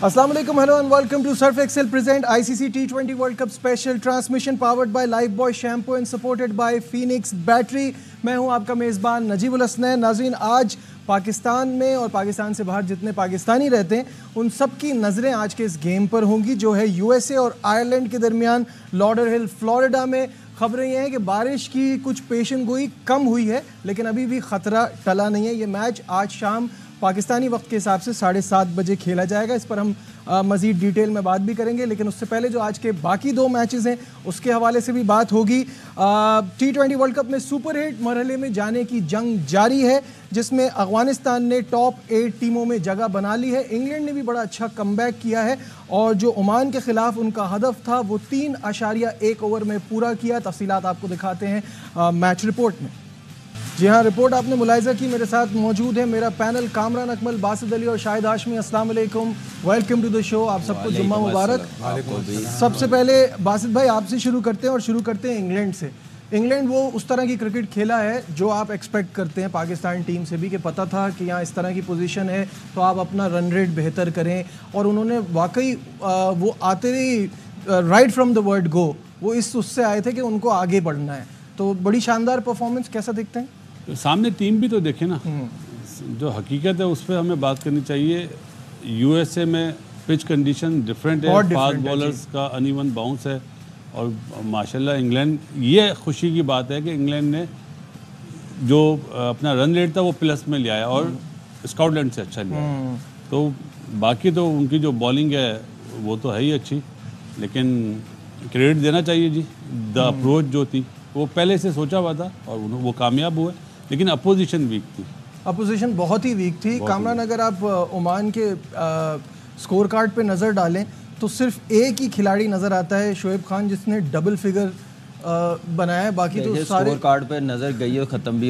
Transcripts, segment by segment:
अस्सलाम वालेकुम, hello and welcome to Surf Excel present ICC T20 World Cup special transmission powered by Lifebuoy shampoo and supported by Phoenix battery. मैं हूं आपका मेज़बान नजीबुल हसनैन। नाज़रीन, आज पाकिस्तान में और पाकिस्तान से बाहर जितने पाकिस्तानी रहते हैं उन सब की नज़रें आज के इस गेम पर होंगी जो है यूएसए और आयरलैंड के दरमियान लॉडरहिल फ्लोरिडा में। खबरें ये हैं कि बारिश की कुछ पेशन गोई कम हुई है लेकिन अभी भी ख़तरा टला नहीं है। ये मैच आज शाम पाकिस्तानी वक्त के हिसाब से 7:30 बजे खेला जाएगा। इस पर हम मज़ीद डिटेल में बात भी करेंगे, लेकिन उससे पहले जो आज के बाकी दो मैचेस हैं उसके हवाले से भी बात होगी। T20 वर्ल्ड कप में सुपर 8 मरहले में जाने की जंग जारी है जिसमें अफगानिस्तान ने टॉप 8 टीमों में जगह बना ली है। इंग्लैंड ने भी बड़ा अच्छा कमबैक किया है और जो ओमान के खिलाफ उनका हदफ था वो 3.1 ओवर में पूरा किया। तफसीलात आपको दिखाते हैं मैच रिपोर्ट में। जी हाँ, रिपोर्ट आपने मुलाहिजा की। मेरे साथ मौजूद है मेरा पैनल कामरान अकमल, बासित अली और शाहिद हाशमी। अस्सलाम वालेकुम, वेलकम टू द शो। आप सबको जुम्मा मुबारक। सबसे पहले बासित भाई आपसे शुरू करते हैं और शुरू करते हैं इंग्लैंड से। इंग्लैंड वो उस तरह की क्रिकेट खेला है जो आप एक्सपेक्ट करते हैं पाकिस्तान टीम से भी, कि पता था कि यहाँ इस तरह की पोजीशन है तो आप अपना रन रेट बेहतर करें, और उन्होंने वाकई वो आते ही right from the word go वो उससे आए थे कि उनको आगे बढ़ना है। तो बड़ी शानदार परफॉर्मेंस, कैसा दिखते हैं? तो सामने टीम भी तो देखे ना, जो हकीकत है उस पर हमें बात करनी चाहिए। यूएसए में पिच कंडीशन डिफरेंट है, फास्ट बॉलर्स का अनइवन बाउंस है, और माशाल्लाह इंग्लैंड, ये खुशी की बात है कि इंग्लैंड ने जो अपना रन रेट था वो प्लस में लिया है और स्कॉटलैंड से अच्छा लिया है। तो बाकी तो उनकी जो बॉलिंग है वो तो है ही अच्छी, लेकिन क्रेडिट देना चाहिए जी। द अप्रोच जो थी वो पहले से सोचा हुआ था और वो कामयाब हुए, लेकिन अपोजिशन वीक थी। अपोजिशन बहुत ही वीक थी। कामरान, अगर आप ओमान के स्कोर कार्ड पे नज़र डालें तो सिर्फ एक ही खिलाड़ी नज़र आता है, शोएब खान, जिसने डबल फिगर बनाया है। बाकी तो सारे स्कोर कार्ड पे नज़र गई और ख़त्म भी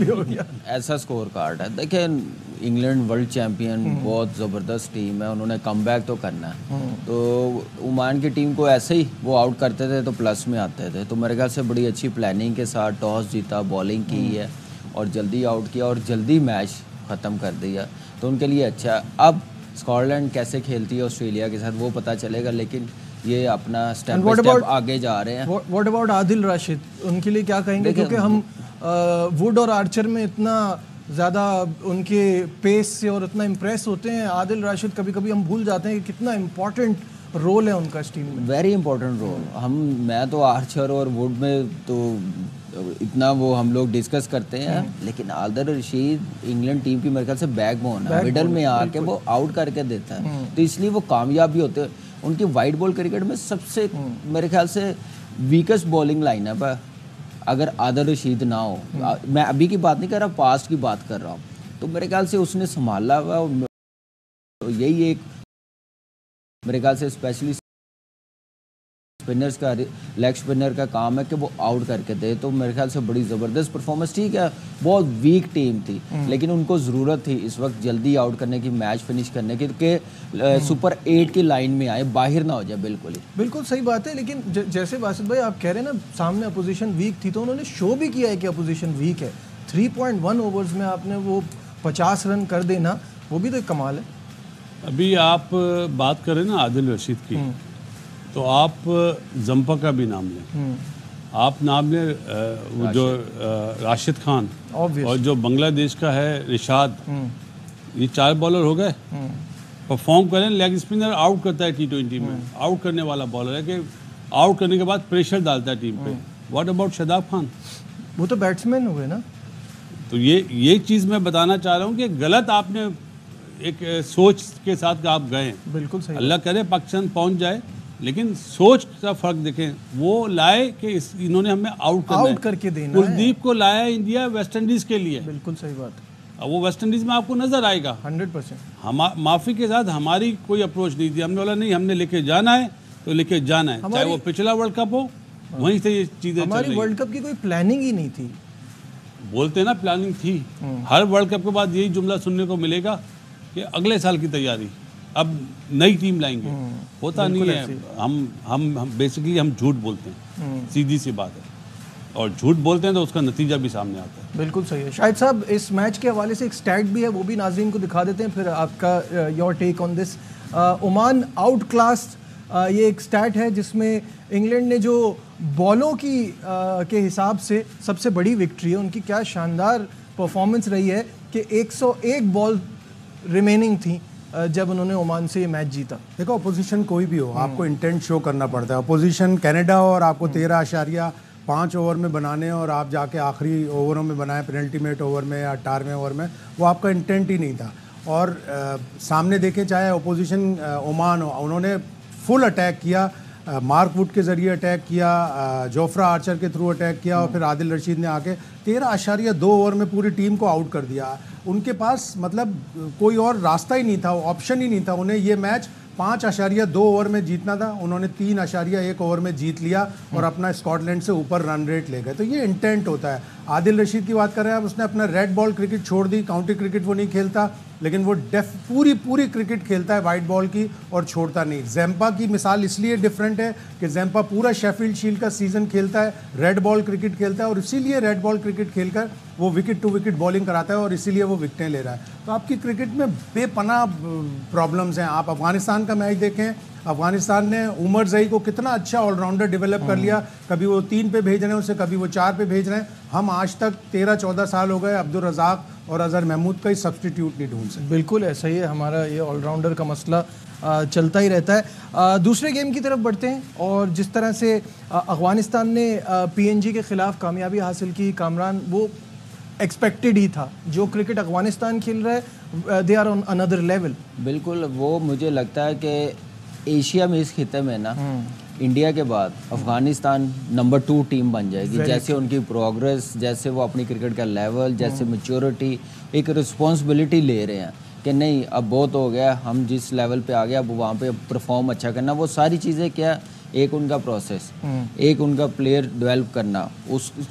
हो गया ऐसा स्कोर कार्ड है। देखिए, इंग्लैंड वर्ल्ड चैम्पियन, बहुत ज़बरदस्त टीम है, उन्होंने कमबैक तो करना है। तो ओमान की टीम को ऐसे ही वो आउट करते थे तो प्लस में आते थे। तो मेरे ख्याल से बड़ी अच्छी प्लानिंग के साथ टॉस जीता, बॉलिंग की है और जल्दी आउट किया और जल्दी मैच ख़त्म कर दिया, तो उनके लिए अच्छा है। अब स्कॉटलैंड कैसे खेलती है ऑस्ट्रेलिया के साथ वो पता चलेगा, लेकिन ये अपना स्टेप बाय स्टेप आगे जा रहे हैं। व्हाट अबाउट आदिल राशिद, उनके लिए क्या कहेंगे? क्योंकि हम वुड और आर्चर में इतना ज़्यादा उनके पेस से और इतना इम्प्रेस होते हैं, आदिल राशिद कभी कभी हम भूल जाते हैं कि कितना इम्पोर्टेंट रोल है उनका इस टीम में। Very important role. मैं तो आर्चर और वुड में तो इतना वो हम लोग डिस्कस करते हैं, लेकिन आदिल रशीद इंग्लैंड टीम की मेरे ख्याल से बैकबोन है। मिडल में आके वो आउट करके देता है, तो इसलिए वो कामयाब भी होते हैं। उनकी वाइट बॉल क्रिकेट में सबसे मेरे ख्याल से वीकेस्ट बॉलिंग लाइनअप है। अगर आदिल रशीद ना हो, मैं अभी की बात नहीं कर रहा, पास्ट की बात कर रहा हूँ, तो मेरे ख्याल से उसने संभाला हुआ। तो यही एक मेरे ख्याल से स्पेशली स्पिनर्स का, लेग स्पिनर का काम है कि वो आउट करके दे। तो मेरे ख्याल से बड़ी ज़बरदस्त परफॉर्मेंस। ठीक है, बहुत वीक टीम थी, लेकिन उनको ज़रूरत थी इस वक्त जल्दी आउट करने की, मैच फिनिश करने की, कि सुपर 8 की लाइन में आए, बाहर ना हो जाए। बिल्कुल सही बात है। लेकिन जैसे बासित भाई आप कह रहे हैं ना, सामने अपोजिशन वीक थी, तो उन्होंने शो भी किया है कि अपोजिशन वीक है। 3.1 ओवर्स में आपने वो 50 रन कर देना, वो भी तो एक कमाल है। अभी आप बात करें ना आदिल रशीद की, तो आप जंपा का भी नाम लें, आप नाम लें वो जो राशिद खान और जो बांग्लादेश का है रिशाद, ये 4 बॉलर हो गए। परफॉर्म करें, लेग स्पिनर आउट करता है T20 में, आउट करने वाला बॉलर है कि आउट करने के बाद प्रेशर डालता है टीम पे। What about Shadab Khan? वो तो बैट्समैन हुए ना। तो ये चीज़ मैं बताना चाह रहा हूँ कि गलत आपने एक सोच के साथ आप गए। बिल्कुल सही। अल्लाह करे पाकिस्तान पहुँच जाए, लेकिन सोच का फर्क देखें। वो लाए कि इन्होंने हमें आउट करके देना। कुलदीप को लाया इंडिया वेस्ट इंडीज के लिए। बिल्कुल सही बात है। अब वो वेस्ट इंडीज में आपको नजर आएगा 100%। माफी के साथ हमारी कोई अप्रोच नहीं थी। हमने बोला नहीं, हमने लेके जाना है तो लेके जाना है, चाहे वो पिछला वर्ल्ड कप हो, वहीं से ये चीजें। हमारी वर्ल्ड कप की कोई प्लानिंग ही नहीं थी। बोलते ना प्लानिंग थी। हर वर्ल्ड कप के बाद यही जुमला सुनने को मिलेगा कि अगले साल की तैयारी, अब नई टीम लाएंगे। होता नहीं है। हम बेसिकली हम झूठ बोलते हैं, सीधी सी बात है, और झूठ बोलते हैं तो उसका नतीजा भी सामने आता है। बिल्कुल सही है। शाहिद साहब, इस मैच के हवाले से एक स्टैट भी है, वो भी नाज़रीन को दिखा देते हैं, फिर आपका your take on this. Oman outclass, ये एक स्टैट है जिसमें इंग्लैंड ने जो बॉलों की के हिसाब से सबसे बड़ी विक्ट्री है। उनकी क्या शानदार परफॉर्मेंस रही है कि 101 बॉल रिमेनिंग थी जब उन्होंने ओमान से ये मैच जीता। देखो अपोजिशन कोई भी हो, आपको इंटेंट शो करना पड़ता है। अपोजिशन कनाडा हो और आपको 13.5 ओवर में बनाने और आप जाके आखिरी ओवरों में बनाए, पेनल्टी ओवर में या 18वें ओवर में, वो आपका इंटेंट ही नहीं था। और सामने देखें, चाहे अपोजिशन ओमान हो, उन्होंने फुल अटैक किया, मार्क वुड के ज़रिए अटैक किया, जोफ्रा आर्चर के थ्रू अटैक किया और फिर आदिल रशीद ने आके 13.2 ओवर में पूरी टीम को आउट कर दिया। उनके पास मतलब कोई और रास्ता ही नहीं था, ऑप्शन ही नहीं था। उन्हें ये मैच 5.2 ओवर में जीतना था, उन्होंने 3.1 ओवर में जीत लिया और अपना स्कॉटलैंड से ऊपर रन रेट ले गए। तो ये इंटेंट होता है। आदिल रशीद की बात कर रहे हैं आप, उसने अपना रेड बॉल क्रिकेट छोड़ दी, काउंटी क्रिकेट वो नहीं खेलता, लेकिन वो पूरी क्रिकेट खेलता है वाइट बॉल की और छोड़ता नहीं। ज़ैम्पा की मिसाल इसलिए डिफरेंट है कि ज़ैम्पा पूरा शेफील्ड शील्ड का सीज़न खेलता है, रेड बॉल क्रिकेट खेलता है और इसीलिए रेड बॉल क्रिकेट खेलकर वो विकेट टू विकेट बॉलिंग कराता है और इसीलिए वो विकेटें ले रहा है। तो आपकी क्रिकेट में बेपनाह प्रॉब्लम्स हैं। आप अफगानिस्तान का मैच देखें, अफगानिस्तान ने उमर ज़ई को कितना अच्छा ऑलराउंडर डेवलप कर लिया। कभी वो 3 पे भेज रहे हैं उसे, कभी वो 4 पे भेज रहे हैं। हम आज तक 13-14 साल हो गए अब्दुल रज़ाक और अज़हर महमूद का ही सब्सटीट्यूट नहीं ढूंढ सकते। बिल्कुल ऐसा ही है, हमारा ये ऑलराउंडर का मसला चलता ही रहता है। दूसरे गेम की तरफ बढ़ते हैं और जिस तरह से अफगानिस्तान ने PNG के ख़िलाफ़ कामयाबी हासिल की, कामरान, वो एक्सपेक्टेड ही था। जो क्रिकेट अफगानिस्तान खेल रहा है, they are on another level. बिल्कुल, वो मुझे लगता है कि एशिया में इस खिते में ना इंडिया के बाद अफगानिस्तान नंबर 2 टीम बन जाएगी। जैसे उनकी प्रोग्रेस, जैसे वो अपनी क्रिकेट का लेवल, जैसे मैच्योरिटी, एक रिस्पॉन्सिबिलिटी ले रहे हैं कि नहीं अब बहुत हो गया, हम जिस लेवल पे आ गए अब वहाँ पे परफॉर्म अच्छा करना। वो सारी चीज़ें क्या, एक उनका प्रोसेस, एक उनका प्लेयर डेवलप करना,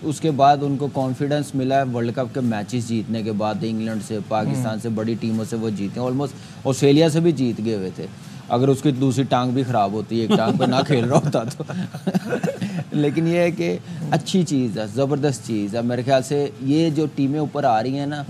उसके बाद उनको कॉन्फिडेंस मिला है वर्ल्ड कप के मैचेस जीतने के बाद। इंग्लैंड से, पाकिस्तान से, बड़ी टीमों से वो जीते, ऑलमोस्ट ऑस्ट्रेलिया से भी जीत गए हुए थे। अगर उसकी दूसरी टांग भी ख़राब होती, एक टांग पे ना खेल रहा होता तो लेकिन ये है कि अच्छी चीज़ है, ज़बरदस्त चीज़ है। मेरे ख्याल से ये जो टीमें ऊपर आ रही हैं ना,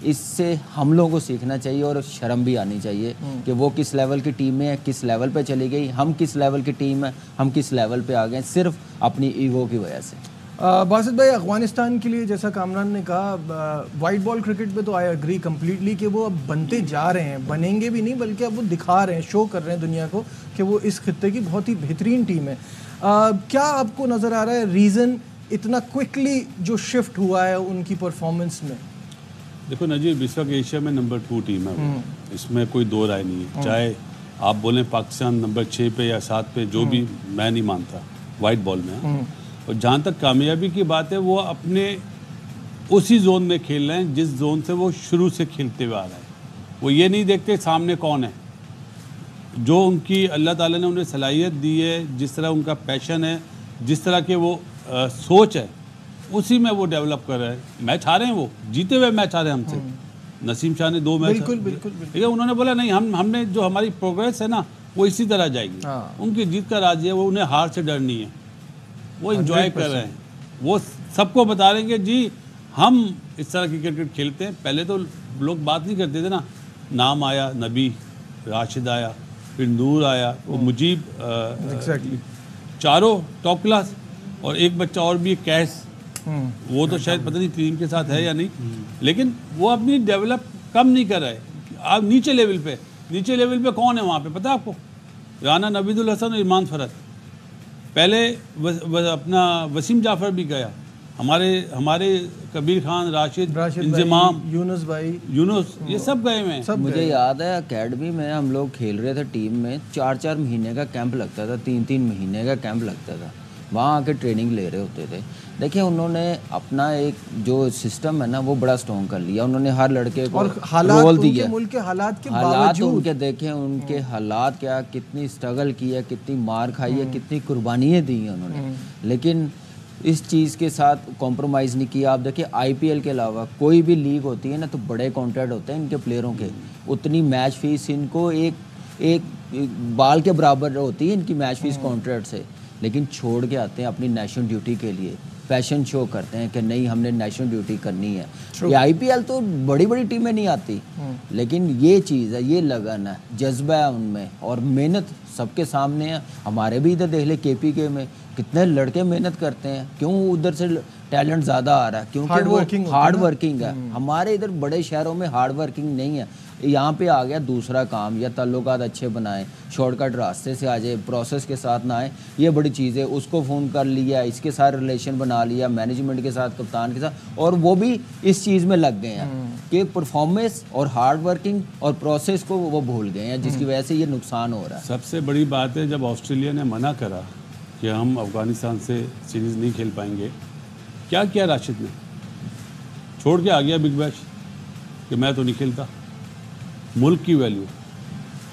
इससे हम लोगों को सीखना चाहिए और शर्म भी आनी चाहिए कि वो किस लेवल की टीमें हैं, किस लेवल पे चली गई, हम किस लेवल की टीम है, हम किस लेवल पे आ गए सिर्फ अपनी ईगो की वजह से। बासित भाई, अफगानिस्तान के लिए जैसा कामरान ने कहा, वाइट बॉल क्रिकेट पे तो आई एग्री कम्प्लीटली कि वो अब बनते जा रहे हैं, बनेंगे भी नहीं बल्कि अब वो दिखा रहे हैं, शो कर रहे हैं दुनिया को कि वो इस खित्ते की बहुत ही बेहतरीन टीम है। क्या आपको नज़र आ रहा है रीज़न इतना क्विकली जो शिफ्ट हुआ है उनकी परफॉर्मेंस में? देखो नजीब, इस वक्त एशिया में नंबर 2 टीम है, इसमें कोई दो राय नहीं है। चाहे आप बोलें पाकिस्तान नंबर 6 पे या 7 पे, जो भी, मैं नहीं मानता वाइट बॉल में। और जहाँ तक कामयाबी की बात है, वो अपने उसी जोन में खेल रहे हैं जिस जोन से वो शुरू से खेलते हुए आ रहे हैं। वो ये नहीं देखते सामने कौन है, जो उनकी अल्लाह ताला ने उन्हें सलाहियत दी है, जिस तरह उनका पैशन है, जिस तरह के वो सोच है, उसी में वो डेवलप कर रहे हैं। मैच हारे हैं, वो जीते हुए मैच हारे हमसे। नसीम शाह ने 2 मैच, बिल्कुल। ठीक है, उन्होंने बोला नहीं, हमने जो हमारी प्रोग्रेस है ना वो इसी तरह जाएगी। उनकी जीत का राज है, वो उन्हें हार से डर नहीं है, वो एंजॉय कर रहे हैं। वो सबको बता रहे हैं कि जी हम इस तरह की क्रिकेट खेलते हैं। पहले तो लोग बात नहीं करते थे ना, नाम आया, नबी, राशिद आया, फिर नूर आया, वो मुजीब, एग्जैक्टली, चारों टॉप क्लास, और एक बच्चा और भी, कैश, वो तो शायद पता नहीं टीम के साथ है या नहीं, लेकिन वो अपनी डेवलप कम नहीं कर रहे। आप नीचे लेवल पे कौन है वहाँ पे पता है आपको? राना नबीदुल हसन और इरमान फरत। पहले अपना वसीम जाफ़र भी गया, हमारे कबीर खान, राशिद, इंजमाम, यूनुस, ये सब गए हुए हैं। मुझे याद है अकेडमी में हम लोग खेल रहे थे टीम में, 4-4 महीने का कैंप लगता था, 3-3 महीने का कैंप लगता था, वहाँ आके ट्रेनिंग ले रहे होते थे। देखिए उन्होंने अपना एक जो सिस्टम है ना वो बड़ा स्ट्रॉन्ग कर लिया। उन्होंने हर लड़के को रोल दिया, मुल्क के हालात के बावजूद उनके देखें उनके हालात क्या, कितनी स्ट्रगल की है, कितनी मार खाई है, कितनी कुर्बानियाँ दी हैं उन्होंने, लेकिन इस चीज़ के साथ कॉम्प्रोमाइज़ नहीं किया। आप देखिए IPL के अलावा कोई भी लीग होती है ना तो बड़े कॉन्ट्रैक्ट होते हैं इनके प्लेयरों के, उतनी मैच फीस इनको एक बाल के बराबर होती है इनकी मैच फीस कॉन्ट्रैक्ट से, लेकिन छोड़ के आते हैं अपनी नेशनल ड्यूटी के लिए, पैशन शो करते हैं कि नहीं हमने नेशनल ड्यूटी करनी है। ये IPL तो बड़ी बड़ी टीमें नहीं आती, लेकिन ये चीज़ है, ये लगन है, जज्बा है उनमें और मेहनत सबके सामने है। हमारे भी इधर देख ले KPK में कितने लड़के मेहनत करते हैं, क्यों उधर से टैलेंट ज़्यादा आ रहा है? क्योंकि हार्ड वर्किंग है। हमारे इधर बड़े शहरों में हार्ड वर्किंग नहीं है। यहाँ पे आ गया दूसरा काम, या ताल्लुकात अच्छे बनाएं, शॉर्टकट रास्ते से आ जाए, प्रोसेस के साथ ना आए, ये बड़ी चीज़ है। उसको फ़ोन कर लिया, इसके साथ रिलेशन बना लिया, मैनेजमेंट के साथ, कप्तान के साथ, और वो भी इस चीज़ में लग गए हैं कि परफॉर्मेंस और हार्ड वर्किंग और प्रोसेस को वो भूल गए हैं, जिसकी वजह से ये नुकसान हो रहा है। सबसे बड़ी बात है, जब ऑस्ट्रेलिया ने मना करा कि हम अफ़गानिस्तान से सीरीज़ नहीं खेल पाएंगे, क्या किया राशिद ने? छोड़ के आ गया बिग बैश कि मैं तो नहीं खेलता। मुल्क की value,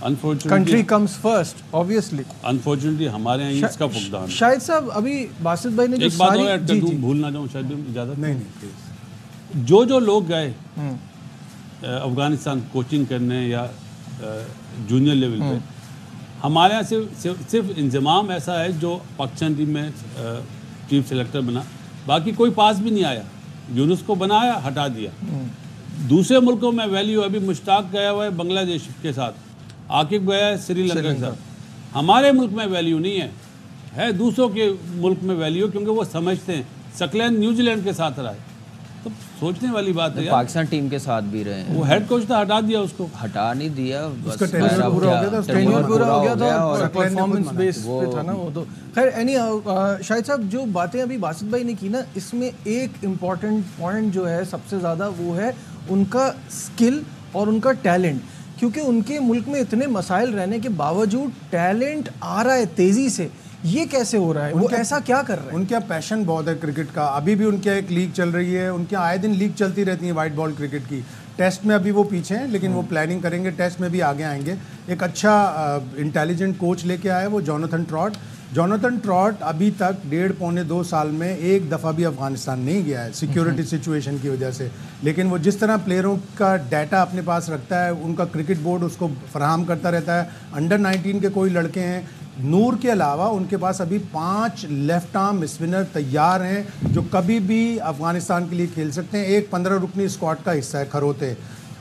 unfortunately country comes first, obviously. Unfortunately हमारे यहाँ इसका फुकदान। शायद साहब अभी बासित भाई ने जो एक बात सारी और ऐड कर दूं, भूल ना जाऊं, शायद इजाज़त नहीं प्लीज। जो लोग गए अफगानिस्तान कोचिंग करने या जूनियर लेवल पे, हमारे यहाँ सिर्फ इंजमाम ऐसा है जो पाकिस्तान टीम में चीफ सेलेक्टर बना, बाकी कोई पास भी नहीं आया। यूनुस को बनाया, हटा दिया। दूसरे मुल्कों में वैल्यू, अभी मुश्ताक गया हुआ है बांग्लादेश के साथ, आकिब गया है श्रीलंका के साथ। हमारे मुल्क में वैल्यू नहीं है दूसरों के मुल्क में वैल्यू, क्योंकि वो समझते हैं। सकलैन न्यूजीलैंड के साथ रहा है, तो सोचने वाली बात है यार। पाकिस्तान टीम के साथ भी रहे हैं। वो हेड कोच था, हटा दिया उसको। हटा नहीं दिया, उसका टेन्योर पूरा हो गया था, टेन्योर पूरा हो गया था और परफॉर्मेंस बेस पे था ना वो तो। खैर एनी शाहिद साहब, जो बातें अभी बासित भाई ने की ना, इसमें एक इम्पॉर्टेंट पॉइंट जो है सबसे ज़्यादा, वो है उनका स्किल और उनका टैलेंट। क्योंकि उनके मुल्क में इतने मसाइल रहने के बावजूद टैलेंट आ रहा है तेज़ी से, ये कैसे हो रहा है? वो ऐसा क्या कर रहे हैं? उनका पैशन बहुत है क्रिकेट का। अभी भी उनके एक लीग चल रही है, उनके आए दिन लीग चलती रहती है वाइट बॉल क्रिकेट की। टेस्ट में अभी वो पीछे हैं, लेकिन वो प्लानिंग करेंगे, टेस्ट में भी आगे आएंगे। एक अच्छा इंटेलिजेंट कोच लेके आए वो जोनाथन ट्रॉट अभी तक 1.5-2 साल में एक दफ़ा भी अफगानिस्तान नहीं गया है सिक्योरिटी सिचुएशन की वजह से। लेकिन वो जिस तरह प्लेयरों का डाटा अपने पास रखता है, उनका क्रिकेट बोर्ड उसको फराहम करता रहता है। अंडर 19 के कोई लड़के हैं, नूर के अलावा उनके पास अभी 5 लेफ्ट आर्म स्पिनर तैयार हैं जो कभी भी अफगानिस्तान के लिए खेल सकते हैं। एक 15 रुकनी स्क्वाड का हिस्सा है खरोते।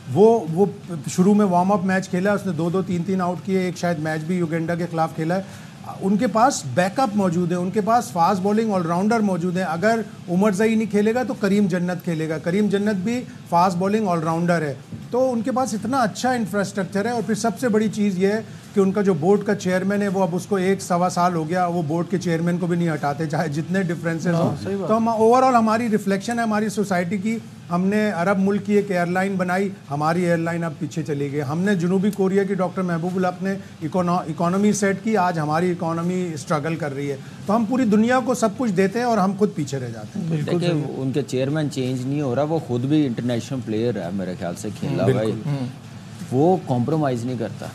वो शुरू में वार्म अप मैच खेला, उसने 2-2, 3-3 आउट किए। एक शायद मैच भी युगांडा के खिलाफ खेला है। उनके पास बैकअप मौजूद है, उनके पास फास्ट बॉलिंग ऑलराउंडर मौजूद है। अगर उमर ज़ई नहीं खेलेगा तो करीम जन्नत खेलेगा। करीम जन्नत भी फास्ट बॉलिंग ऑलराउंडर है। तो उनके पास इतना अच्छा इंफ्रास्ट्रक्चर है। और फिर सबसे बड़ी चीज़ ये है कि उनका जो बोर्ड का चेयरमैन है, वो अब उसको 1-1.25 साल हो गया, वो बोर्ड के चेयरमैन को भी नहीं हटाते, चाहे जितने डिफरेंसेस हो। तो हम ओवरऑल, हमारी रिफ्लेक्शन है हमारी सोसाइटी की। हमने अरब मुल्क की एक एयरलाइन बनाई, हमारी एयरलाइन अब पीछे चली गई। हमने जनूबी कोरिया की डॉक्टर महबूबुल्लाह अपने इकोनॉमी सेट की, आज हमारी इकोनॉमी स्ट्रगल कर रही है। तो हम पूरी दुनिया को सब कुछ देते हैं और हम खुद पीछे रह जाते हैं। देखिए, उनके चेयरमैन चेंज नहीं हो रहा, वो खुद भी इंटरनेशनल प्लेयर है मेरे ख्याल से, खेला हुआ है। वो कॉम्प्रोमाइज़ नहीं करता,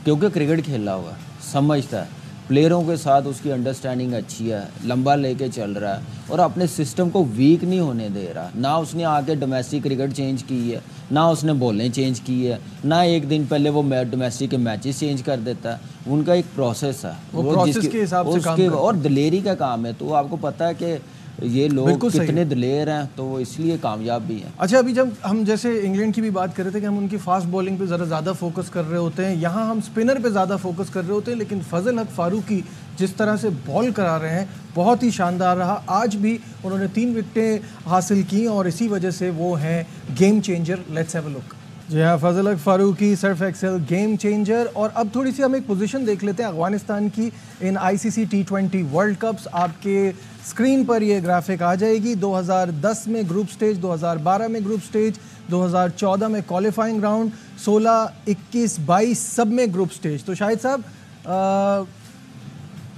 क्योंकि क्रिकेट खेला हुआ है, समझता है प्लेयरों के साथ, उसकी अंडरस्टैंडिंग अच्छी है, लंबा लेके चल रहा है और अपने सिस्टम को वीक नहीं होने दे रहा। ना उसने आके डोमेस्टिक क्रिकेट चेंज की है, ना उसने बॉलें चेंज की है, ना एक दिन पहले वो डोमेस्टिक के मैचेस चेंज कर देता है। उनका एक प्रोसेस है, वो प्रोसेस के हिसाब से काम करता है और दिलेरी का काम है। तो आपको पता है कि ये लोग कितने दिलेर हैं, तो वो इसलिए कामयाब भी हैं। अच्छा, अभी जब हम जैसे इंग्लैंड की भी बात कर रहे थे कि हम उनकी फास्ट बॉलिंग पे ज़्यादा फोकस कर रहे होते हैं, यहाँ हम स्पिनर पे ज़्यादा फोकस कर रहे होते हैं, लेकिन फजल हक फारूकी जिस तरह से बॉल करा रहे हैं, बहुत ही शानदार रहा। आज भी उन्होंने 3 विकेटें हासिल की और इसी वजह से वो हैं game changer. Let's have a look. जी हाँ, Fazal Haq Farooqui Surf Excel game changer. और अब थोड़ी सी हम एक पोजीशन देख लेते हैं अफगानिस्तान की इन ICC T20 वर्ल्ड कप्स। आपके स्क्रीन पर ये ग्राफिक आ जाएगी। 2010 में ग्रुप स्टेज, 2012 में ग्रुप स्टेज, 2014 में क्वालिफाइंग राउंड, 16, 21, 22 सब में ग्रुप स्टेज। तो शाहिद साहब,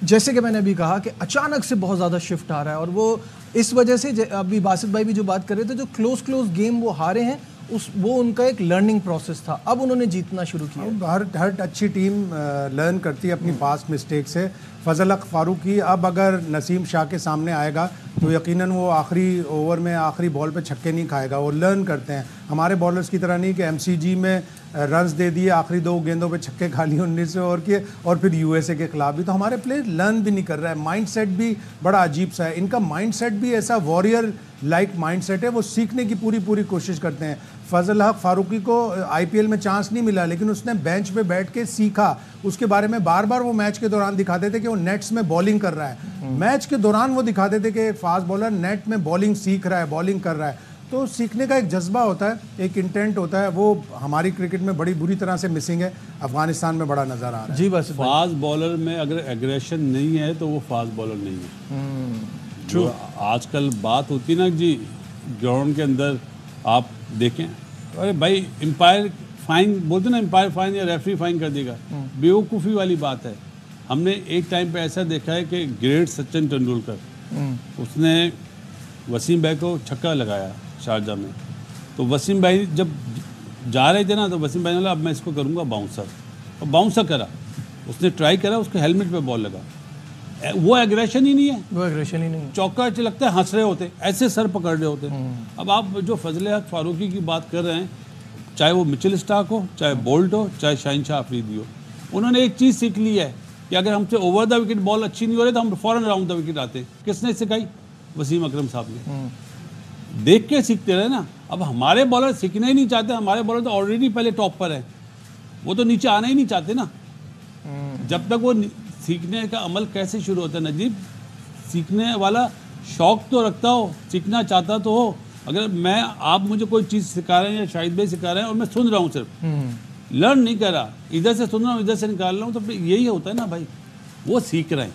जैसे कि मैंने अभी कहा कि अचानक से बहुत ज़्यादा शिफ्ट आ रहा है और वो इस वजह से, अभी बासित भाई भी जो बात कर रहे थे, जो क्लोज गेम वो हारे हैं, वो उनका एक लर्निंग प्रोसेस था। अब उन्होंने जीतना शुरू किया। हर अच्छी टीम लर्न करती है अपनी पास्ट मिस्टेक से। फजल हक फारूकी अब अगर नसीम शाह के सामने आएगा तो यकीनन वो आखिरी ओवर में आखिरी बॉल पे छक्के नहीं खाएगा। वो लर्न करते हैं, हमारे बॉलर्स की तरह नहीं कि एमसीजी में रन्स दे दिए, आखिरी 2 गेंदों पे छक्के खा लिए 19 ओवर के, और फिर यूएसए के खिलाफ भी। तो हमारे प्लेयर लर्न भी नहीं कर रहा है, माइंडसेट भी बड़ा अजीब सा है इनका। माइंडसेट भी ऐसा वॉरियर लाइक माइंडसेट है, वो सीखने की पूरी कोशिश करते हैं। फजल हक फारूकी को आईपीएल में चांस नहीं मिला, लेकिन उसने बेंच पे बैठ के सीखा। उसके बारे में बार बार वो मैच के दौरान दिखाते थे कि वो नेट्स में बॉलिंग कर रहा है। मैच के दौरान वो दिखाते थे कि फास्ट बॉलर नेट में बॉलिंग सीख रहा है, बॉलिंग कर रहा है। तो सीखने का एक जज्बा होता है, एक इंटेंट होता है, वो हमारी क्रिकेट में बड़ी बुरी तरह से मिसिंग है। अफगानिस्तान में बड़ा नज़र आ रहा है। जी बस फास्ट बॉलर में अगर एग्रेशन नहीं है तो वो फास्ट बॉलर नहीं है। जो आजकल बात होती ना जी ग्राउंड के अंदर, आप देखें, अरे भाई एम्पायर फाइन बोलते ना, एम्पायर फाइन या रेफरी फाइन कर देगा, बेवकूफ़ी वाली बात है। हमने एक टाइम पे ऐसा देखा है कि ग्रेट सचिन तेंदुलकर, उसने वसीम भाई को छक्का लगाया शारजा में, तो वसीम भाई जब जा रहे थे ना, तो वसीम भाई ने बोला अब मैं इसको करूँगा बाउंसर, और बाउंसर करा, उसने ट्राई करा, उसके हेलमेट पे बॉल लगा। वो एग्रेशन ही नहीं है, वो एग्रेशन ही नहीं है। चौका लगता है हंस रहे होते, ऐसे सर पकड़ रहे होते। अब आप जो फजल हक फारूकी की बात कर रहे हैं, चाहे वो मिचेल स्टार्क हो, चाहे बोल्ट हो, चाहे शाहिनशाह अफरीदी हो, उन्होंने एक चीज़ सीख ली है कि अगर हमसे ओवर द विकेट बॉल अच्छी नहीं हो रही तो हम फौरन राउंड द विकेट आते हैं। किसने सिखाई? वसीम अकरम साहब ने। देख के सीखते रहे ना। अब हमारे बॉलर सीखना ही नहीं चाहते, हमारे बॉलर तो ऑलरेडी पहले टॉप पर है, वो तो नीचे आना ही नहीं चाहते ना। जब तक वो सीखने का अमल कैसे शुरू होता है नजीब? सीखने वाला शौक तो रखता हो, सीखना चाहता तो हो। अगर मैं आप मुझे कोई चीज़ सिखा रहे हैं या शाहिद भाई सिखा रहे हैं और मैं सुन रहा हूँ, सिर्फ लर्न नहीं कर रहा, इधर से सुन रहा हूँ, इधर से निकाल रहा हूँ, तो यही होता है ना भाई, वो सीख रहे हैं,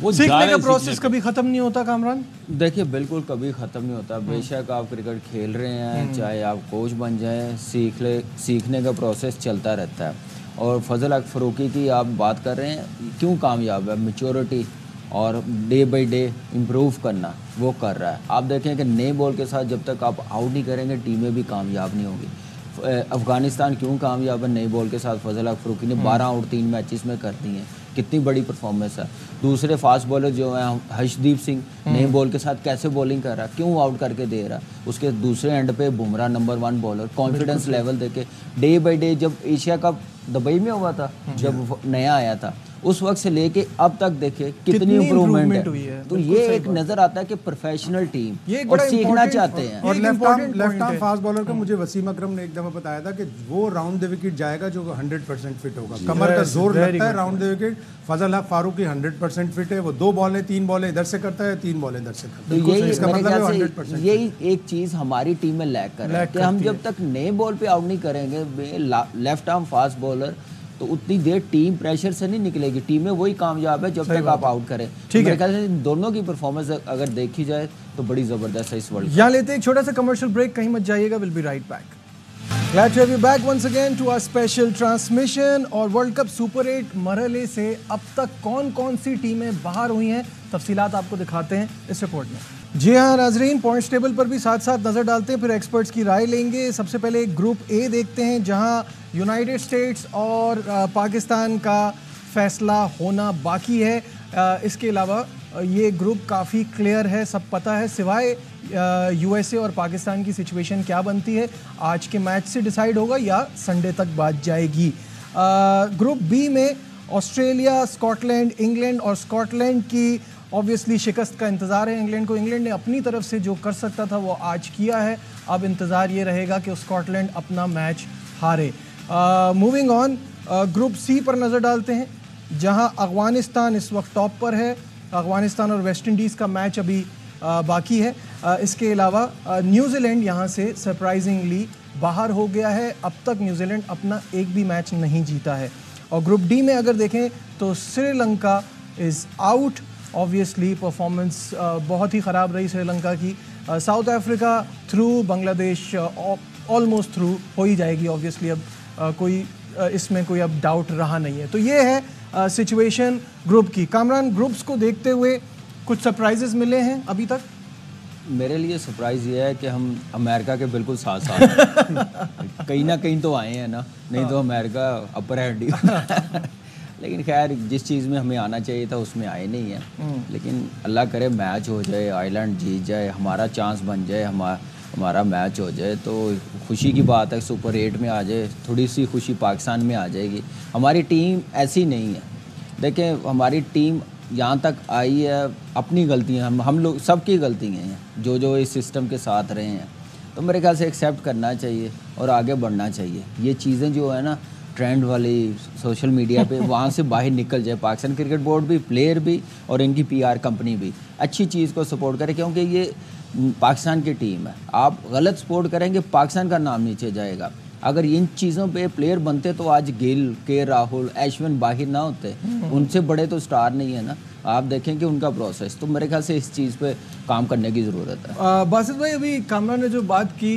वो सीखने का प्रोसेस कभी खत्म नहीं होता कामरान। देखिए बिल्कुल कभी ख़त्म नहीं होता। बेशक आप क्रिकेट खेल रहे हैं, चाहे आप कोच बन जाएं, सीखने का प्रोसेस चलता रहता है। और फजल हक फारूकी की आप बात कर रहे हैं, क्यों कामयाब है? मैच्योरिटी और डे बाय डे इम्प्रूव करना वो कर रहा है। आप देखें कि नए बॉल के साथ जब तक आप आउट नहीं करेंगे, टीमें भी कामयाब नहीं होगी। अफ़गानिस्तान क्यों कामयाब है नए बॉल के साथ? फजल हक फारूकी ने 12 आउट 3 मैचेस में कर दी हैं, कितनी बड़ी परफॉर्मेंस है। दूसरे फास्ट बॉलर जो हैं, हर्षदीप सिंह नए बॉल के साथ कैसे बॉलिंग कर रहा है, क्यों आउट करके दे रहा है। उसके दूसरे एंड पे Bumrah number 1 bowler, confidence level देखे डे बाय डे। जब एशिया कप दुबई में हुआ था, जब नया आया था, उस वक्त से लेके अब तक देखिए कितनी इम्प्रूवमेंट हुई है। तो ये एक नजर आता है कि प्रोफेशनल टीम और सीखना चाहते हैं। और लेफ्ट आर्म फास्ट बॉलर का मुझे वसीम अकरम ने एक दफा बताया था कि वो राउंड द विकेट जाएगा जो 100% फिट होगा। कमर का जोर लगता है round the wicket. Fazal Haq Farooqui 100% fit है, वो 2 बॉलें 3 बॉलें इधर से करता है, 3 बॉलें इधर से करता है। तो यही इसका मेरे मतलब ख्याल है से 100%। यही एक चीज हमारी टीम में लैक कर रहा है कि हम जब तक नए बॉल पे आउट नहीं करेंगे लेफ्ट आर्म फास्ट बॉलर, तो उतनी देर टीम प्रेशर से नहीं निकलेगी। टीम में वही कामयाब है जब तक आप आउट करें। मेरे ख्याल से दोनों की परफॉर्मेंस अगर देखी जाए तो बड़ी जबरदस्त है इस वर्ल्ड कप। यहाँ लेते हैं एक छोटा सा कमर्शियल ब्रेक, कहीं मत जाइएगा, will be right back. Glad to have you back once again to our special transmission। और वर्ल्ड कप सुपर 8 मरहले से अब तक कौन कौन सी टीमें बाहर हुई हैं, तफसीलात आपको दिखाते हैं इस रिपोर्ट में। जी हाँ नाजरीन, पॉइंट्स टेबल पर भी साथ साथ नज़र डालते हैं, फिर एक्सपर्ट्स की राय लेंगे। सबसे पहले ग्रुप ए देखते हैं, जहाँ यूनाइटेड स्टेट्स और पाकिस्तान का फैसला होना बाकी है। इसके अलावा ये ग्रुप काफ़ी क्लियर है, सब पता है, सिवाय यूएसए और पाकिस्तान की सिचुएशन क्या बनती है आज के मैच से डिसाइड होगा या संडे तक बात जाएगी। ग्रुप बी में ऑस्ट्रेलिया, स्कॉटलैंड, इंग्लैंड और स्कॉटलैंड की ऑब्वियसली शिकस्त का इंतज़ार है इंग्लैंड को। इंग्लैंड ने अपनी तरफ से जो कर सकता था वो आज किया है, अब इंतज़ार ये रहेगा कि स्कॉटलैंड अपना मैच हारे। मूविंग ऑन, ग्रुप सी पर नज़र डालते हैं, जहां अफगानिस्तान इस वक्त टॉप पर है। अफगानिस्तान और वेस्ट इंडीज़ का मैच अभी बाकी है। इसके अलावा न्यूजीलैंड यहां से सरप्राइजिंगली बाहर हो गया है, अब तक न्यूजीलैंड अपना एक भी मैच नहीं जीता है। और ग्रुप डी में अगर देखें तो Sri Lanka is out. Obviously performance बहुत ही ख़राब रही श्रीलंका की। South Africa through, Bangladesh almost through हो ही जाएगी ऑब्वियसली, अब कोई इसमें कोई अब डाउट रहा नहीं है। तो ये है सिचुएशन ग्रुप की। कामरान, ग्रुप्स को देखते हुए कुछ सरप्राइजेस मिले हैं अभी तक? मेरे लिए सरप्राइज़ ये है कि हम अमेरिका के बिल्कुल साथ साथ हैं। कहीं ना कहीं तो आए हैं ना, नहीं तो अमेरिका अपर हैंड ही लेकिन खैर जिस चीज़ में हमें आना चाहिए था उसमें आए नहीं है। लेकिन अल्लाह करे मैच हो जाए, आयरलैंड जीत जाए, हमारा चांस बन जाए, हमारा मैच हो जाए तो खुशी की बात है। सुपर 8 में आ जाए, थोड़ी सी खुशी पाकिस्तान में आ जाएगी। हमारी टीम ऐसी नहीं है, देखें हमारी टीम यहाँ तक आई है अपनी गलतियाँ, हम लोग सबकी गलतियाँ हैं जो इस सिस्टम के साथ रहे हैं। तो मेरे ख्याल से एक्सेप्ट करना चाहिए और आगे बढ़ना चाहिए। ये चीज़ें जो है ना ट्रेंड वाली सोशल मीडिया पे वहाँ से बाहर निकल जाए। पाकिस्तान क्रिकेट बोर्ड भी, प्लेयर भी और इनकी PR कंपनी भी अच्छी चीज़ को सपोर्ट करे, क्योंकि ये पाकिस्तान की टीम है। आप गलत सपोर्ट करेंगे पाकिस्तान का नाम नीचे जाएगा। अगर इन चीज़ों पे प्लेयर बनते तो आज गिल, के राहुल, अश्विन बाहिर ना होते। उनसे बड़े तो स्टार नहीं है ना। आप देखें कि उनका प्रोसेस, तो मेरे ख्याल से इस चीज़ पे काम करने की ज़रूरत है। बासित भाई, अभी कामरान ने जो बात की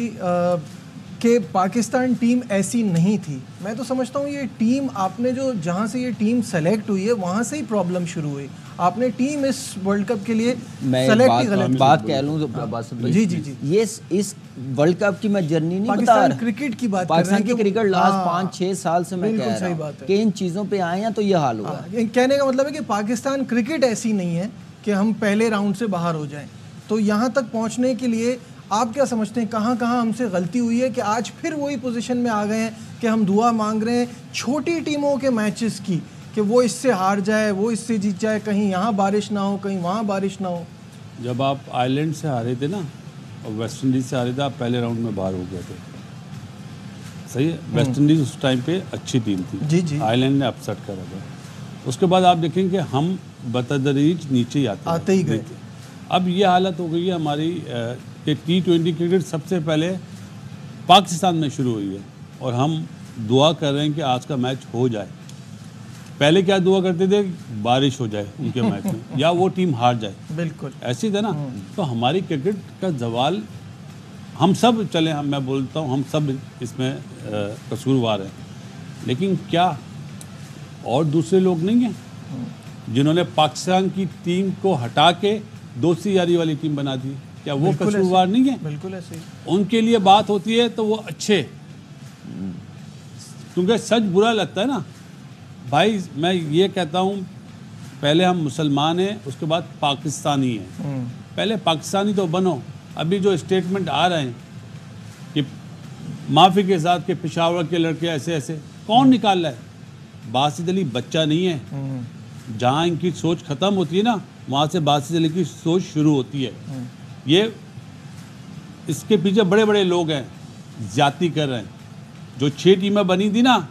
कि पाकिस्तान टीम ऐसी नहीं थी, मैं तो समझता हूँ ये टीम आपने जो जहाँ से ये टीम सेलेक्ट हुई है वहाँ से ही प्रॉब्लम शुरू हुई। आपने टीम इस वर्ल्ड कप के लिए सेलेक्ट ही गलत बात कह लूँ जी जी जी, ये इस वर्ल्ड कप की मैं जर्नी नहीं बता रहा, क्रिकेट की बात, पाकिस्तान की क्रिकेट लास्ट 5-6 साल से मैं कह रहा हूँ कि इन चीज़ों पे आए हैं तो ये हाल हुआ। कहने का मतलब है कि पाकिस्तान क्रिकेट ऐसी नहीं है कि हम पहले राउंड से बाहर हो जाएं। तो यहाँ तक पहुँचने के लिए आप क्या समझते हैं, कहाँ कहाँ हमसे गलती हुई है कि आज फिर वही पोजीशन में आ गए हैं कि हम दुआ मांग रहे हैं छोटी टीमों के मैचेस की कि वो इससे हार जाए, वो इससे जीत जाए, कहीं यहाँ बारिश ना हो, कहीं वहाँ बारिश ना हो। जब आप आयरलैंड से हारे थे ना और वेस्ट इंडीज़ से हारे थे, आप पहले राउंड में बाहर हो गए थे, सही है। वेस्ट इंडीज़ उस टाइम पे अच्छी टीम थी, जी जी, आयरलैंड ने अपसेट करा था। उसके बाद आप देखेंगे हम बतदरीज नीचे ही आते ही गए। अब ये हालत हो गई है हमारी कि T20 क्रिकेट सबसे पहले पाकिस्तान में शुरू हुई है और हम दुआ कर रहे हैं कि आज का मैच हो जाए। पहले क्या दुआ करते थे, बारिश हो जाए उनके मैच में या वो टीम हार जाए, बिल्कुल ऐसी था ना। तो हमारी क्रिकेट का जवाल हम सब चले, मैं बोलता हूँ हम सब इसमें कसूरवार हैं, लेकिन क्या और दूसरे लोग नहीं हैं जिन्होंने पाकिस्तान की टीम को हटा के दोस्ती यारी वाली टीम बना दी? क्या वो कसूरवार नहीं है? बिल्कुल ऐसे ही। उनके लिए बात होती है तो वो अच्छे, क्योंकि सच बुरा लगता है ना भाई। मैं ये कहता हूँ पहले हम मुसलमान हैं, उसके बाद पाकिस्तानी हैं। पहले पाकिस्तानी तो बनो। अभी जो स्टेटमेंट आ रहे हैं कि माफ़ी के साथ के पेशावर के लड़के ऐसे ऐसे, कौन निकाल रहा है? बासित अली बच्चा नहीं है। जहाँ इनकी सोच ख़त्म होती है ना, वहाँ से बासित अली की सोच शुरू होती है। ये इसके पीछे बड़े बड़े लोग हैं, ज्यादती कर रहे हैं। जो 6 टीमें बनी थी ना,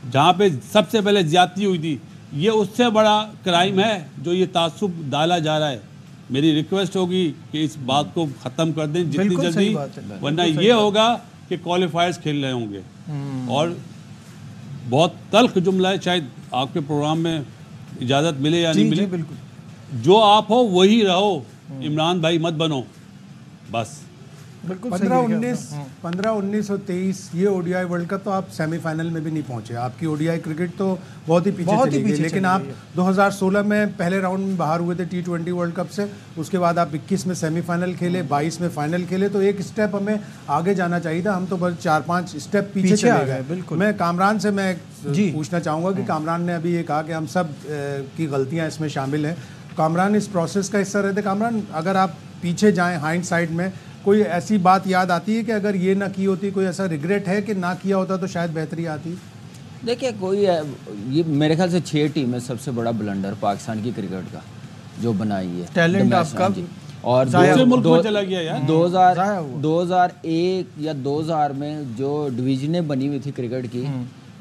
जहाँ पे सबसे पहले ज्यादती हुई थी, ये उससे बड़ा क्राइम है जो ये तासुब डाला जा रहा है। मेरी रिक्वेस्ट होगी कि इस बात को ख़त्म कर दें जितनी जल्दी, वरना ये होगा कि क्वालिफायर्स खेल रहे होंगे। और बहुत तल्ख जुमला है, शायद आपके प्रोग्राम में इजाज़त मिले या नहीं मिले, बिल्कुल जो आप हो वही रहो, इमरान भाई मत बनो, बस। 15, 19 और 23 ये ODI वर्ल्ड कप तो आप सेमीफाइनल में भी नहीं पहुंचे। आपकी ODI क्रिकेट तो बहुत ही पीछे चली गई। लेकिन आप 2016 में पहले राउंड में बाहर हुए थे T20 वर्ल्ड कप से। उसके बाद आप 21 में सेमीफाइनल खेले, 22 में फाइनल खेले। तो एक स्टेप हमें आगे जाना चाहिए था, हम तो बस 4-5 स्टेप पीछे चले गए। बिल्कुल। मैं कामरान से मैं पूछना चाहूँगा कि कामरान ने अभी ये कहा कि हम सब की गलतियाँ इसमें शामिल हैं। कामरान इस प्रोसेस का हिस्सा रहते। कामरान, अगर आप पीछे जाएँ हाइंडसाइड में, कोई ऐसी बात याद आती है कि अगर ये ना की होती, कोई ऐसा रिग्रेट है कि ना किया होता तो शायद बेहतरी आती? देखिए कोई ये मेरे ख्याल से 6 टीम है सबसे बड़ा ब्लंडर पाकिस्तान की क्रिकेट का जो बनाई है। टैलेंट आपका और चला गया यार। 2001 या 2000 में जो डिवीजनें बनी हुई थी क्रिकेट की,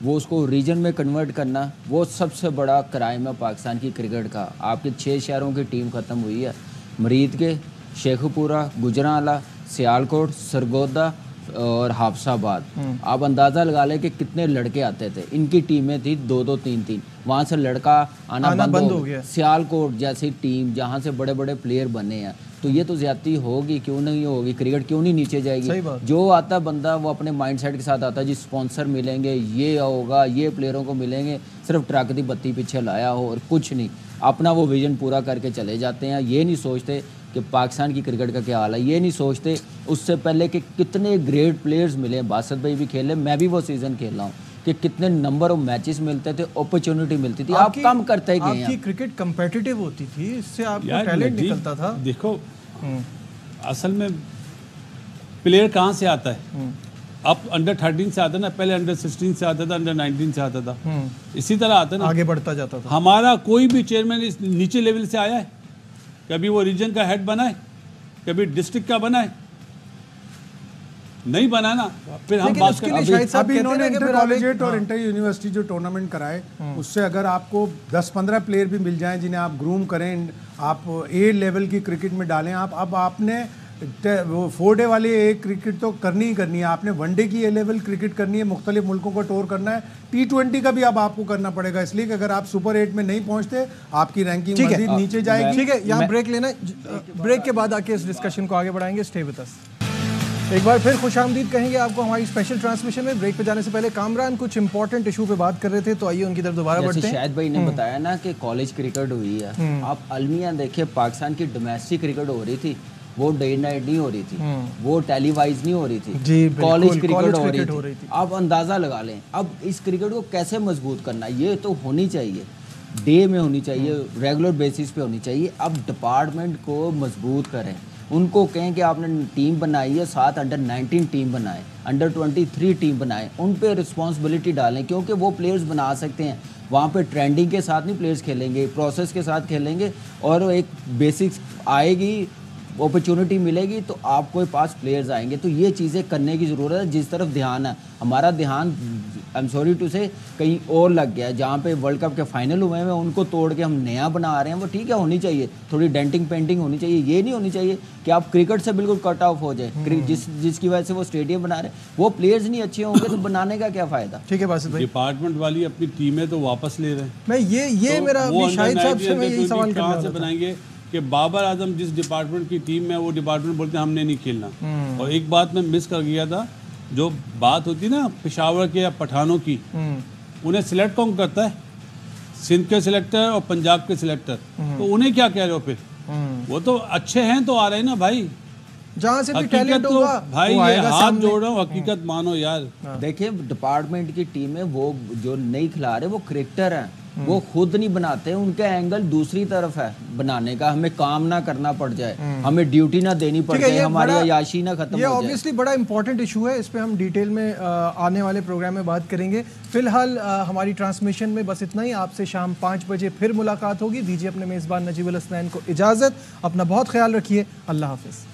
वो उसको रीजन में कन्वर्ट करना, वो सबसे बड़ा क्राइम है पाकिस्तान की क्रिकेट का। आपके 6 शहरों की टीम ख़त्म हुई है, मरीद के, शेखुपुरा, गुजरांवाला, सियालकोट, सरगोदा और हाफसाबाद। आप अंदाज़ा लगा लें कि कितने लड़के आते थे। इनकी टीमें थी 2-2, 3-3। वहाँ से लड़का आना बंद हो गया। सियालकोट जैसी टीम जहाँ से बड़े बड़े प्लेयर बने हैं, तो ये तो ज़्यादती होगी, क्यों नहीं होगी? क्रिकेट क्यों नहीं नीचे जाएगी? जो आता बंदा वो अपने माइंडसेट के साथ आता है जी, स्पॉन्सर मिलेंगे, ये होगा, ये प्लेयरों को मिलेंगे, सिर्फ ट्रक दी बत्ती पीछे लाया हो और कुछ नहीं, अपना वो विजन पूरा करके चले जाते हैं। ये नहीं सोचते कि पाकिस्तान की क्रिकेट का क्या हाल है, ये नहीं सोचते उससे पहले कि कितने ग्रेट प्लेयर्स मिले। बासित भाई भी खेले, मैं भी वो सीज़न खेल रहा हूँ कि कितने नंबर ऑफ मैचेस मिलते थे, अपॉर्चुनिटी मिलती थी, आप कम करते गए। आपकी क्रिकेट कंपेटिटिव होती थी, इससे आपको टैलेंट निकलता था। देखो असल में प्लेयर कहाँ से आता है, अब अंडर 13 से आता ना, पहले अंडर 16 से आता था, अंडर 19 से आता था, इसी तरह आता ना, आगे बढ़ता जाता था। हमारा कोई भी चेयरमैन इस नीचे लेवल से आया है, कभी वो रीजन का हेड बना है, कभी डिस्ट्रिक्ट का बना है, नहीं बना ना, फिर हम बात करें। अभी इन्होंने इंटर कॉलेजिएट और इंटर यूनिवर्सिटी जो टूर्नामेंट कराए, उससे अगर आपको 10-15 प्लेयर भी मिल जाएं जिन्हें आप ग्रूम करें, आप ए लेवल की क्रिकेट में डालें, आप अब आपने वो 4 डे वाली एक क्रिकेट तो करनी ही करनी है, आपने 1 डे की ए लेवल क्रिकेट करनी है, मुख्तलिफ मुल्कों को टूर करना है, T20 का भी अब आपको करना पड़ेगा, इसलिए कि अगर आप सुपर 8 में नहीं पहुंचते आपकी रैंकिंग मजीद नीचे जाएगी। ठीक है, यहाँ ब्रेक लेना, ब्रेक के बाद आके इस डिस्कशन को आगे बढ़ाएंगे। Stay with us. एक बार फिर खुशामदीद कहेंगे आपको हमारी स्पेशल ट्रांसमिशन में। ब्रेक पे जाने से पहले कामरान कुछ इंपॉर्टेंट इशू पे बात कर रहे थे, तो आइए उनकी तरफ दोबारा बढ़ते हैं। शायद भाई ने बताया ना कि कॉलेज क्रिकेट हुई है, आप अलमिया देखिए, पाकिस्तान की डोमेस्टिक क्रिकेट हो रही थी, वो डे नाइट नहीं हो रही थी, वो टेलीवाइज नहीं हो रही थी, कॉलेज क्रिकेट हो रही थी। आप अंदाजा लगा लें अब इस क्रिकेट को कैसे मजबूत करना, ये तो होनी चाहिए, डे में होनी चाहिए, रेगुलर बेसिस पे होनी चाहिए। अब डिपार्टमेंट को मजबूत करें, उनको कहें कि आपने टीम बनाई है, साथ अंडर 19 टीम बनाए, अंडर 23 टीम बनाए, उन पे रिस्पॉन्सिबिलिटी डालें, क्योंकि वो प्लेयर्स बना सकते हैं। वहाँ पे ट्रेंडिंग के साथ नहीं प्लेयर्स खेलेंगे, प्रोसेस के साथ खेलेंगे, और एक बेसिक्स आएगी, अपॉर्चुनिटी मिलेगी तो आपके पास प्लेयर्स आएंगे। तो ये चीज़ें करने की ज़रूरत है, जिस तरफ ध्यान है हमारा, ध्यान आई एम सॉरी टू से कहीं और लग गया है। जहाँ पे वर्ल्ड कप के फाइनल हुए हैं उनको तोड़ के हम नया बना रहे हैं, वो ठीक है, होनी चाहिए, थोड़ी डेंटिंग पेंटिंग होनी चाहिए। ये नहीं होनी चाहिए कि आप क्रिकेट से बिल्कुल कट ऑफ हो जाए, जिसकी वजह से वो स्टेडियम बना रहे हैं, वो प्लेयर्स नहीं अच्छे होंगे तो बनाने का क्या फ़ायदा। ठीक है बासित भाई, डिपार्टमेंट वाली अपनी टीमें तो वापस ले रहे हैं। मैं ये मेरा अभी शाहिद साहब से मैं यही सवाल कहाँ से बनाएंगे कि बाबर आजम जिस डिपार्टमेंट की टीम में, वो डिपार्टमेंट बोलते हैं हमने नहीं खेलना। और एक बात मैं मिस कर गया था, जो बात होती ना पेशावर के या पठानों की, उन्हें सिलेक्ट कौन करता है, सिंध के सिलेक्टर और पंजाब के सिलेक्टर, तो उन्हें क्या कह रहे हो फिर, वो तो अच्छे हैं तो आ रहे हैं ना भाई, जहाँ से भी टैलेंट होगा भाई, ये हाथ जोड़ रहा हूँ, हकीकत मानो यार। देखिए डिपार्टमेंट की टीम है, वो जो नहीं खिला रहे वो क्रिकेटर हैं, वो खुद नहीं बनाते, उनका एंगल दूसरी तरफ है बनाने का, हमें काम ना करना पड़ जाए, हमें ड्यूटी ना देनी पड़ जाए, हमारी अयाशी ना खत्म हो जाए। ये ऑब्वियसली बड़ा इंपॉर्टेंट इशू है, इस पे हम डिटेल में आने वाले प्रोग्राम में बात करेंगे। फिलहाल हमारी ट्रांसमिशन में बस इतना ही। आपसे शाम 5 बजे फिर मुलाकात होगी। दीजिए अपने मेज़बान नजीबुल हसनैन को इजाज़त। अपना बहुत ख्याल रखिए। अल्लाह हाफिज़।